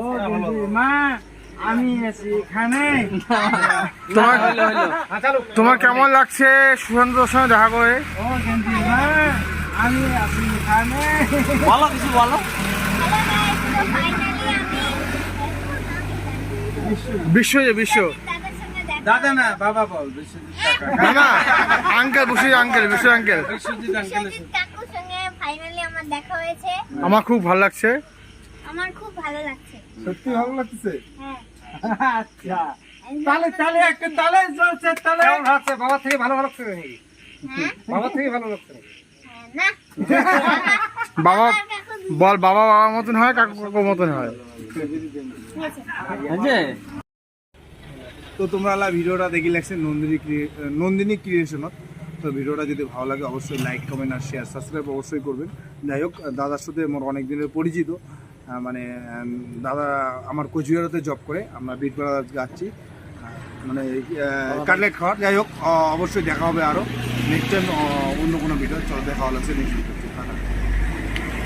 ও গেন্দি মা আমি আছি এখানে। তোমার কেমন লাগছে সুশান্তর সঙ্গে দেখা করে? ও গেন্দি মা আমি আছি এখানে। বলো কিছু বলো। বিশ্ব যে বিশ্ব দাদা না বাবা বল। না না আঙ্কেল বসে আঙ্কেল বিশ্ব আঙ্কেল। বিশ্বজিৎ আঙ্কেল কাকুর সঙ্গে ফাইনালি আমার দেখা হয়েছে। আমার খুব ভালো লাগছে। আমার খুব ভালো লাগছে। সত্যি ভালো লাগছে। হ্যাঁ আচ্ছা তালে তালে একটা তালে জ্বলছে তালে। কেমন লাগছে? বাবা থেকে ভালো লাগছে নাকি? হ্যাঁ বাবা থেকে ভালো লাগছে। না বাবা বল বাবা বাবার মতন হয় কাকু কাকুর মতন হয়। তো তোমরা ভিডিওটা দেখি লাগছে নন্দিনী ক্রিয়েশনত। তো ভিডিওটা যদি ভালো লাগে অবশ্যই লাইক কমেন্ট আর শেয়ার সাবস্ক্রাইব অবশ্যই করবেন। যাই হোক দাদার সাথে আমার অনেক দিনের পরিচিত, মানে দাদা আমার কোচবিহারতে জব করে, আমরা বিটপাড়া যাচ্ছি মানে কাটলেট খাওয়ার। যাই হোক অবশ্যই দেখা হবে আরও নেক্সট টাইম অন্য কোনো ভিডিও। চলো দেখা হলো নেক্সট ভিডিও।